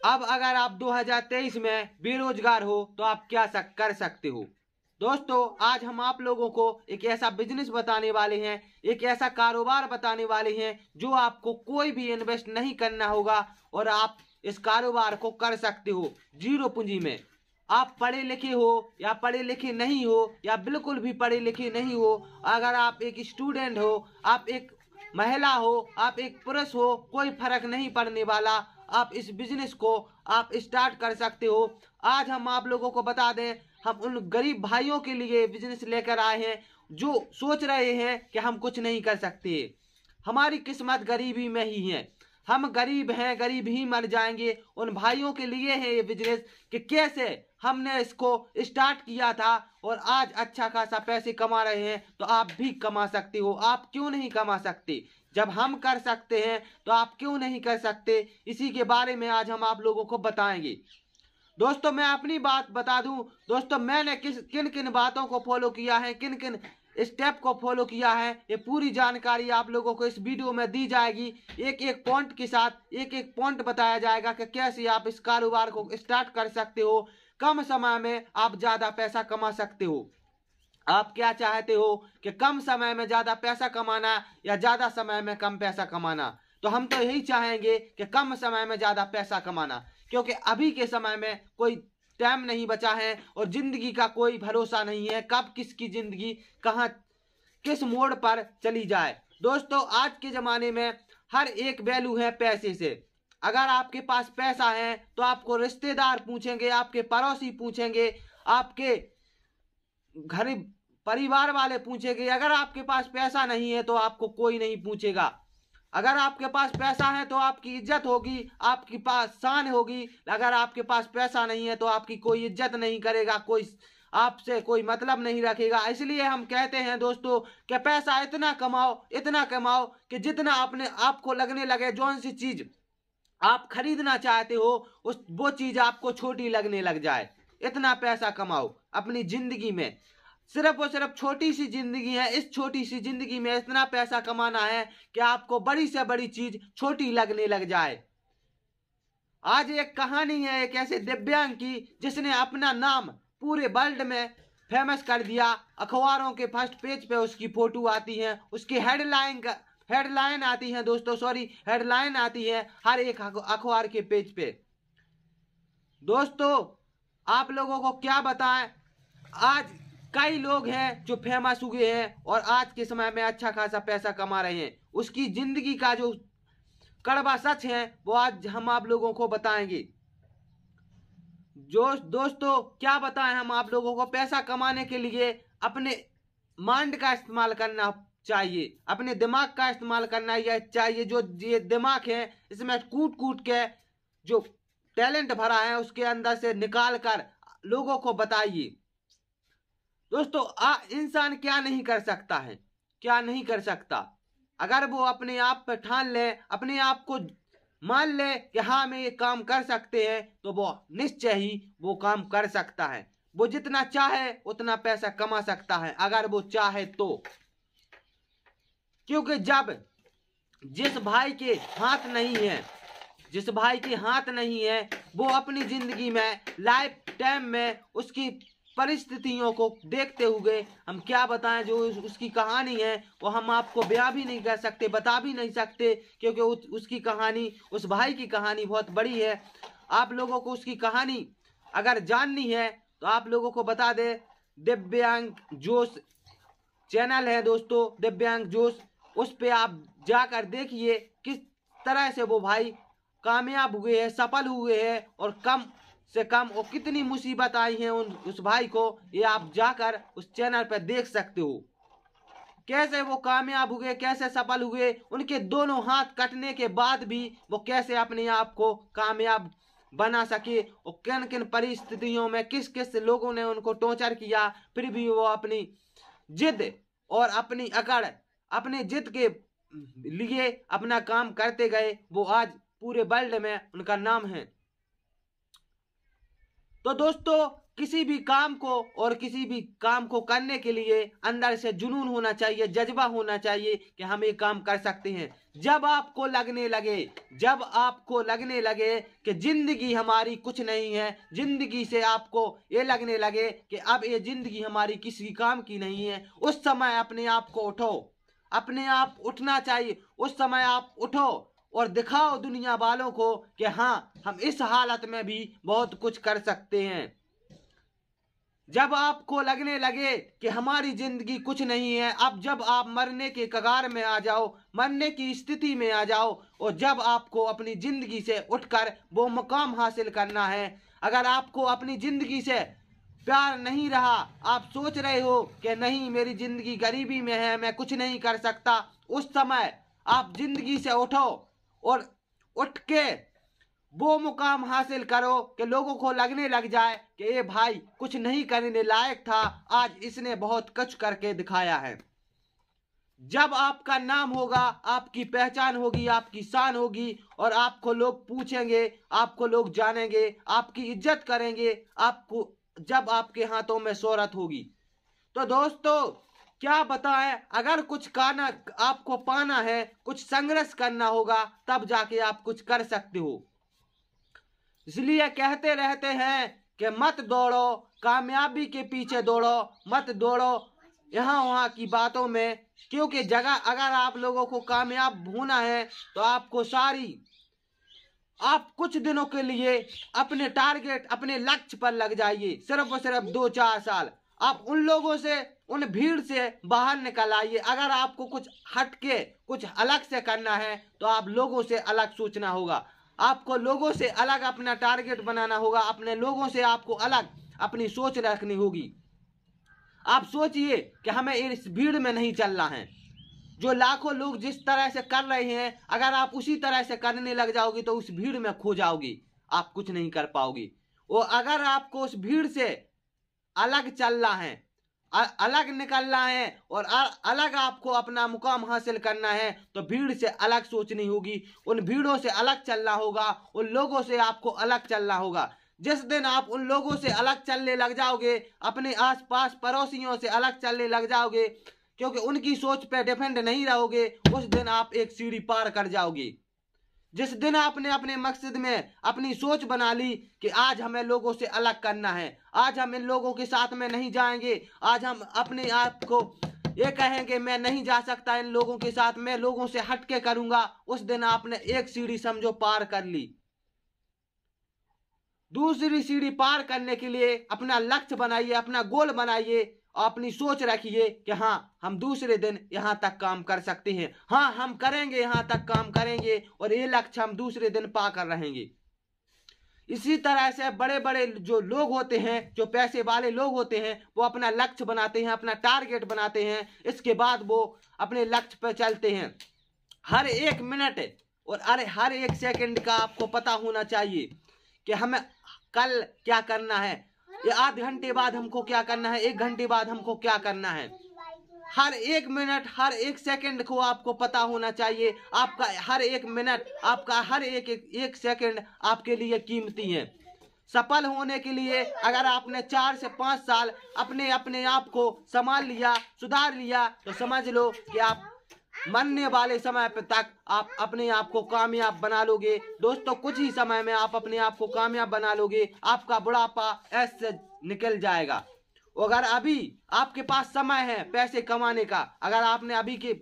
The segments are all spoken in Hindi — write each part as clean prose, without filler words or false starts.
अब अगर आप 2023 में बेरोजगार हो तो आप क्या कर सकते हो। दोस्तों, आज हम आप लोगों को एक ऐसा बिजनेस बताने वाले हैं, एक ऐसा कारोबार बताने वाले हैं जो आपको कोई भी इन्वेस्ट नहीं करना होगा और आप इस कारोबार को कर सकते हो जीरो पूंजी में। आप पढ़े लिखे हो या पढ़े लिखे नहीं हो या बिल्कुल भी पढ़े लिखे नहीं हो, अगर आप एक स्टूडेंट हो, आप एक महिला हो, आप एक पुरुष हो, कोई फर्क नहीं पड़ने वाला। आप इस बिजनेस को आप स्टार्ट कर सकते हो। आज हम आप लोगों को बता दें, हम उन गरीब भाइयों के लिए बिजनेस लेकर आए हैं जो सोच रहे हैं कि हम कुछ नहीं कर सकते, हमारी किस्मत गरीबी में ही है, हम गरीब हैं, गरीब ही मर जाएंगे। उन भाइयों के लिए है ये बिजनेस कि कैसे हमने इसको स्टार्ट किया था और आज अच्छा खासा पैसे कमा रहे हैं। तो आप भी कमा सकते हो, आप क्यों नहीं कमा सकते। जब हम कर सकते हैं तो आप क्यों नहीं कर सकते। इसी के बारे में आज हम आप लोगों को बताएंगे। दोस्तों, मैं अपनी बात बता दूं, दोस्तों मैंने किन किन बातों को फॉलो किया है, किन किन स्टेप को फॉलो किया है, ये पूरी जानकारी आप लोगों को इस वीडियो में दी जाएगी। एक एक पॉइंट के साथ एक एक पॉइंट बताया जाएगा कि कैसे आप इस कारोबार को स्टार्ट कर सकते हो, कम समय में आप ज्यादा पैसा कमा सकते हो। आप क्या चाहते हो कि कम समय में ज्यादा पैसा कमाना या ज्यादा समय में कम पैसा कमाना। तो हम तो यही चाहेंगे कि कम समय में ज्यादा पैसा कमाना, क्योंकि अभी के समय में कोई टाइम नहीं बचा है और जिंदगी का कोई भरोसा नहीं है, कब किसकी जिंदगी कहां किस मोड़ पर चली जाए। दोस्तों, आज के जमाने में हर एक वैल्यू है पैसे से। अगर आपके पास पैसा है तो आपको रिश्तेदार पूछेंगे, आपके पड़ोसी पूछेंगे, आपके घर परिवार वाले पूछेंगे। अगर आपके पास पैसा नहीं है तो आपको कोई नहीं पूछेगा। अगर आपके पास पैसा है तो आपकी इज्जत होगी, आपके पास शान होगी। अगर आपके पास पैसा नहीं है तो आपकी कोई इज्जत नहीं करेगा, कोई आपसे कोई मतलब नहीं रखेगा। इसलिए हम कहते हैं दोस्तों कि पैसा इतना कमाओ कि जितना अपने आपको लगने लगे, जौन सी चीज आप खरीदना चाहते हो वो चीज आपको छोटी लगने लग जाए। इतना पैसा कमाओ अपनी जिंदगी में। सिर्फ और सिर्फ छोटी सी जिंदगी है, इस छोटी सी जिंदगी में इतना पैसा कमाना है कि आपको बड़ी से बड़ी चीज छोटी लगने लग जाए। आज एक कहानी है एक ऐसे दिव्यांग की जिसने अपना नाम पूरे वर्ल्ड में फेमस कर दिया। अखबारों के फर्स्ट पेज पे उसकी फोटो आती है, उसकी हेडलाइन आती है दोस्तों, हेडलाइन आती है हर एक अखबार के पेज पे। दोस्तों, आप लोगों को क्या बताएं, आज कई लोग हैं जो फेमस हुए हैं और आज के समय में अच्छा खासा पैसा कमा रहे हैं। उसकी जिंदगी का जो कड़वा सच है वो आज हम आप लोगों को बताएंगे। जो दोस्तों, क्या बताएं हम आप लोगों को, पैसा कमाने के लिए अपने माइंड का इस्तेमाल करना चाहिए, अपने दिमाग का इस्तेमाल करना चाहिए। जो ये दिमाग है इसमें कूट कूट के जो टैलेंट भरा है उसके अंदर से निकाल कर लोगों को बताइए। दोस्तों, इंसान क्या नहीं कर सकता है, क्या नहीं कर सकता। अगर वो अपने आप पर ठान ले, अपने आप को मान ले कि हाँ मैं ये काम कर सकते हैं, तो वो निश्चय ही वो काम कर सकता है। वो जितना चाहे उतना पैसा कमा सकता है अगर वो चाहे तो। क्योंकि जब जिस भाई के हाथ नहीं है वो अपनी जिंदगी में लाइफ टाइम में उसकी परिस्थितियों को देखते हुए, हम क्या बताएं, जो उसकी कहानी है वो हम आपको बयां भी नहीं कर सकते, बता भी नहीं सकते, क्योंकि उसकी कहानी, उस भाई की कहानी बहुत बड़ी है। आप लोगों को उसकी कहानी अगर जाननी है तो आप लोगों को बता दे, दिव्यांग जोश चैनल है दोस्तों, दिव्यांग जोश, उस पे आप जाकर देखिए किस तरह से वो भाई कामयाब हुए हैं, सफल हुए हैं और कम से कम और कितनी मुसीबत आई है उस भाई को, ये आप जाकर उस चैनल पर देख सकते हो। कैसे वो कामयाब हुए, कैसे सफल हुए, उनके दोनों हाथ कटने के बाद भी वो कैसे अपने आप को कामयाब बना सके और किन किन परिस्थितियों में किस किस लोगों ने उनको टॉर्चर किया, फिर भी वो अपनी जिद और अपनी अकड़, अपने जिद के लिए अपना काम करते गए। वो आज पूरे वर्ल्ड में उनका नाम है। तो दोस्तों, किसी भी काम को करने के लिए अंदर से जुनून होना चाहिए, जज्बा होना चाहिए कि हम ये काम कर सकते हैं। जब आपको लगने लगे कि जिंदगी हमारी कुछ नहीं है, जिंदगी से आपको ये लगने लगे कि अब ये जिंदगी हमारी किसी काम की नहीं है, उस समय अपने आप को उठो, अपने आप उठना चाहिए। उस समय आप उठो और दिखाओ दुनिया वालों को कि हाँ, हम इस हालत में भी बहुत कुछ कर सकते हैं। जब आपको लगने लगे कि हमारी जिंदगी कुछ नहीं है, अब जब आप मरने के कगार में आ जाओ, मरने की स्थिति में आ जाओ, और जब आपको अपनी जिंदगी से उठकर वो मुकाम हासिल करना है, अगर आपको अपनी जिंदगी से प्यार नहीं रहा, आप सोच रहे हो कि नहीं मेरी जिंदगी गरीबी में है, मैं कुछ नहीं कर सकता, उस समय आप जिंदगी से उठो और उठ के वो मुकाम हासिल करो कि लोगों को लगने लग जाए कि ये भाई कुछ नहीं करने लायक था, आज इसने बहुत कुछ करके दिखाया है। जब आपका नाम होगा, आपकी पहचान होगी, आपकी शान होगी, और आपको लोग पूछेंगे, आपको लोग जानेंगे, आपकी इज्जत करेंगे, आपको जब आपके हाथों में शोहरत होगी। तो दोस्तों क्या बताएं, अगर कुछ करना आपको पाना है, कुछ संघर्ष करना होगा, तब जाके आप कुछ कर सकते हो। इसलिए कहते रहते हैं कि मत दौड़ो कामयाबी के पीछे, दौड़ो मत दौड़ो यहाँ वहाँ की बातों में, क्योंकि जगह अगर आप लोगों को कामयाब होना है तो आपको आप कुछ दिनों के लिए अपने टारगेट, अपने लक्ष्य पर लग जाइए, सिर्फ और सिर्फ 2-4 साल। आप उन लोगों से, उन भीड़ से बाहर निकल आइए। अगर आपको कुछ हटके, कुछ अलग से करना है तो आप लोगों से अलग सोचना होगा, आपको लोगों से अलग अपना टारगेट बनाना होगा, अपने लोगों से आपको अलग अपनी सोच रखनी होगी। आप सोचिए कि हमें इस भीड़ में नहीं चलना है। जो लाखों लोग जिस तरह से कर रहे हैं, अगर आप उसी तरह से करने लग जाओगे तो उस भीड़ में खो जाओगे, आप कुछ नहीं कर पाओगे। और अगर आपको उस भीड़ से अलग चलना है, अलग निकलना है, और अलग आपको अपना मुकाम हासिल करना है, तो भीड़ से अलग सोचनी होगी, उन भीड़ों से अलग चलना होगा, उन लोगों से आपको अलग चलना होगा। जिस दिन आप उन लोगों से अलग चलने लग जाओगे, अपने आसपास पड़ोसियों से अलग चलने लग जाओगे, क्योंकि उनकी सोच पे डिपेंड नहीं रहोगे, उस दिन आप एक सीढ़ी पार कर जाओगे। जिस दिन आपने अपने मकसद में अपनी सोच बना ली कि आज हमें लोगों से अलग करना है, आज हम इन लोगों के साथ में नहीं जाएंगे, आज हम अपने आप को ये कहेंगे मैं नहीं जा सकता इन लोगों के साथ, मैं लोगों से हट के करूंगा, उस दिन आपने एक सीढ़ी समझो पार कर ली। दूसरी सीढ़ी पार करने के लिए अपना लक्ष्य बनाइए, अपना गोल बनाइए, अपनी सोच रखिए कि हाँ हम दूसरे दिन यहाँ तक काम कर सकते हैं, हाँ हम करेंगे, यहाँ तक काम करेंगे, और ये लक्ष्य हम दूसरे दिन पा कर रहेंगे। इसी तरह से बड़े बड़े जो लोग होते हैं, जो पैसे वाले लोग होते हैं, वो अपना लक्ष्य बनाते हैं, अपना टारगेट बनाते हैं, इसके बाद वो अपने लक्ष्य पर चलते हैं। हर एक मिनट और हर एक सेकंड का आपको पता होना चाहिए कि हमें कल क्या करना है, ये आधे घंटे बाद हमको क्या करना है, 1 घंटे बाद हमको क्या करना है। हर एक मिनट, हर एक सेकंड को आपको पता होना चाहिए। आपका हर एक मिनट, आपका हर एक सेकंड आपके लिए कीमती है। सफल होने के लिए अगर आपने 4 से 5 साल अपने आप को संभाल लिया, सुधार लिया, तो समझ लो कि आप मरने वाले समय तक आप अपने आप को कामयाब बना लोगे। दोस्तों कुछ ही समय में आप अपने आप को कामयाब बना लोगे, आपका बुढ़ापा ऐसे निकल जाएगा। अगर अभी आपके पास समय है पैसे कमाने का, अगर आपने अभी के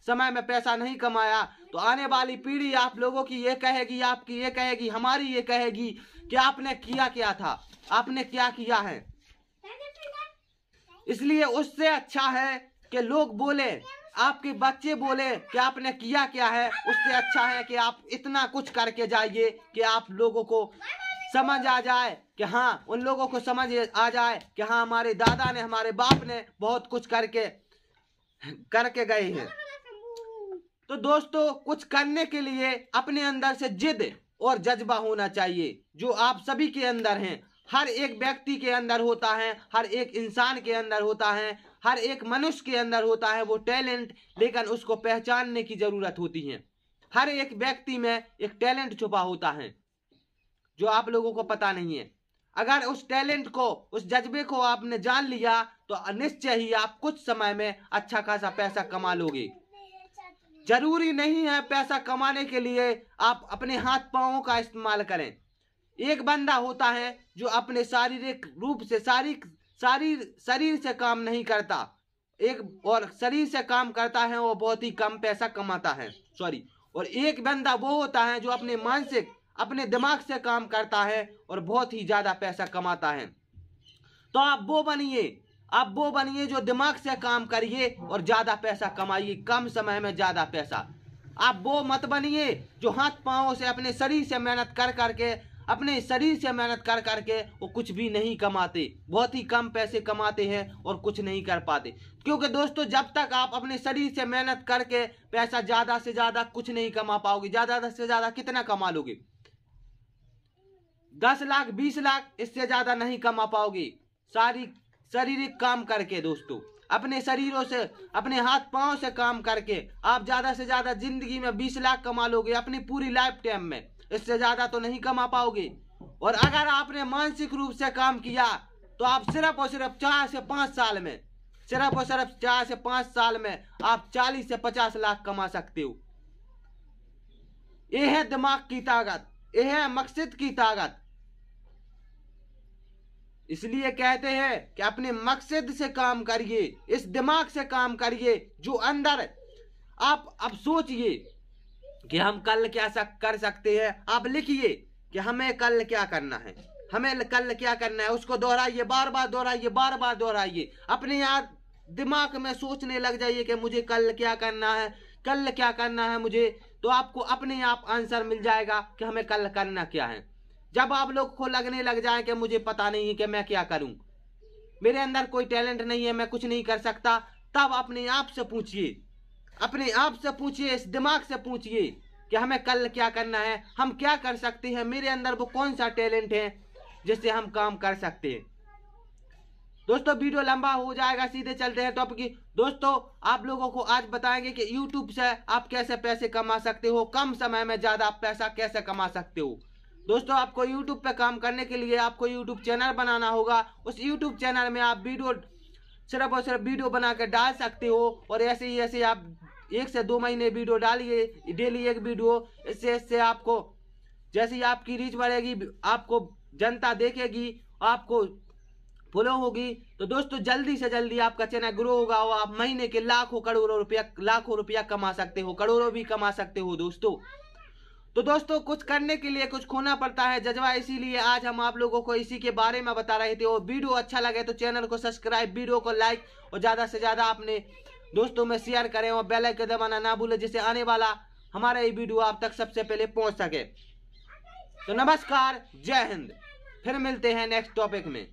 समय में पैसा नहीं कमाया, तो आने वाली पीढ़ी आप लोगों की ये कहेगी, आपकी ये कहेगी, हमारी ये कहेगी कि आपने किया क्या था, आपने क्या किया है। इसलिए उससे अच्छा है कि लोग बोले, आपके बच्चे बोले कि आपने किया क्या है, उससे अच्छा है कि आप इतना कुछ करके जाइए कि आप लोगों को समझ आ जाए कि हाँ, उन लोगों को समझ आ जाए कि हाँ हमारे दादा ने, हमारे बाप ने बहुत कुछ करके गए हैं। तो दोस्तों कुछ करने के लिए अपने अंदर से जिद और जज्बा होना चाहिए, जो आप सभी के अंदर हैं, हर एक व्यक्ति के अंदर होता है, हर एक इंसान के अंदर होता है, हर एक मनुष्य के अंदर होता है वो टैलेंट, लेकिन उसको पहचानने की जरूरत होती है। हर एक व्यक्ति में एक टैलेंट छुपा होता है जो आप लोगों को पता नहीं है। अगर उस टैलेंट को, उस जज्बे को आपने जान लिया तो निश्चय ही आप कुछ समय में अच्छा खासा पैसा कमा लोगे। जरूरी नहीं है पैसा कमाने के लिए आप अपने हाथ पांवों का इस्तेमाल करें। एक बंदा होता है जो अपने शारीरिक रूप से शरीर से काम नहीं करता, और शरीर से काम करता है वो बहुत ही कम पैसा कमाता है। और एक बंदा वो होता है जो अपने दिमाग से काम करता है और बहुत ही ज्यादा पैसा कमाता है। तो आप वो बनिए जो दिमाग से काम करिए और ज्यादा पैसा कमाइए, कम समय में ज्यादा पैसा। आप वो मत बनिए जो हाथ पांवों से अपने शरीर से मेहनत कर करके वो कुछ भी नहीं कमाते, बहुत ही कम पैसे कमाते हैं और कुछ नहीं कर पाते। क्योंकि दोस्तों जब तक आप अपने शरीर से मेहनत करके पैसा ज्यादा से ज्यादा कुछ नहीं कमा पाओगे। ज्यादा से ज्यादा कितना कमा लोगे? 10 लाख 20 लाख, इससे ज्यादा नहीं कमा पाओगे शारीरिक काम करके। दोस्तों अपने शरीरों से, अपने हाथ पांव से काम करके आप ज्यादा से ज्यादा जिंदगी में 20 लाख कमा लोगे अपनी पूरी लाइफ टाइम में, इससे ज्यादा तो नहीं कमा पाओगे। और अगर आपने मानसिक रूप से काम किया तो आप सिर्फ और सिर्फ 4 से 5 साल में आप 40 से 50 लाख कमा सकते हो। यह है दिमाग की ताकत, यह है मकसद की ताकत। इसलिए कहते हैं कि अपने मकसद से काम करिए, इस दिमाग से काम करिए जो अंदर आप। अब सोचिए कि हम कल क्या कर सकते हैं। आप लिखिए कि हमें कल क्या करना है, उसको दोहराइए, बार बार दोहराइए। अपने यार दिमाग में सोचने लग जाइए कि मुझे कल क्या करना है मुझे, तो आपको अपने आप आंसर मिल जाएगा कि हमें कल करना क्या है। जब आप लोग को लगने लग जाए कि मुझे पता नहीं है कि मैं क्या करूं, मेरे अंदर कोई टैलेंट नहीं है, मैं कुछ नहीं कर सकता, तब अपने आप से पूछिए, इस दिमाग से पूछिए कि हमें कल क्या करना है, हम क्या कर सकते हैं, मेरे अंदर वो कौन सा टैलेंट है जिससे हम काम कर सकते हैं। दोस्तों वीडियो लंबा हो जाएगा, सीधे चलते हैं टॉपिक की। दोस्तों आप लोगों को आज बताएंगे कि यूट्यूब से आप कैसे पैसे कमा सकते हो, कम समय में ज्यादा पैसा कैसे कमा सकते हो। दोस्तों आपको यूट्यूब पे काम करने के लिए आपको यूट्यूब चैनल बनाना होगा। उस यूट्यूब चैनल में आप सिर्फ और सिर्फ वीडियो बना कर डाल सकते हो, और ऐसे आप 1 से 2 महीने वीडियो डालिए, डेली एक वीडियो। इससे आपको जैसे ही आपकी रीच बढ़ेगी, आपको जनता देखेगी, आपको फॉलो होगी, तो दोस्तों जल्दी से जल्दी आपका चैनल ग्रो होगा और आप महीने के लाखों रुपया कमा सकते हो, करोड़ों भी कमा सकते हो। तो दोस्तों कुछ करने के लिए कुछ खोना पड़ता है जज्बा, इसीलिए आज हम आप लोगों को इसी के बारे में बता रहे थे। और वीडियो अच्छा लगे तो चैनल को सब्सक्राइब, वीडियो को लाइक और ज्यादा से ज्यादा अपने दोस्तों में शेयर करें और बेल आइकन दबाना ना भूलें, जिससे आने वाला हमारा ये वीडियो आप तक सबसे पहले पहुंच सके। तो नमस्कार, जय हिंद, फिर मिलते हैं नेक्स्ट टॉपिक में।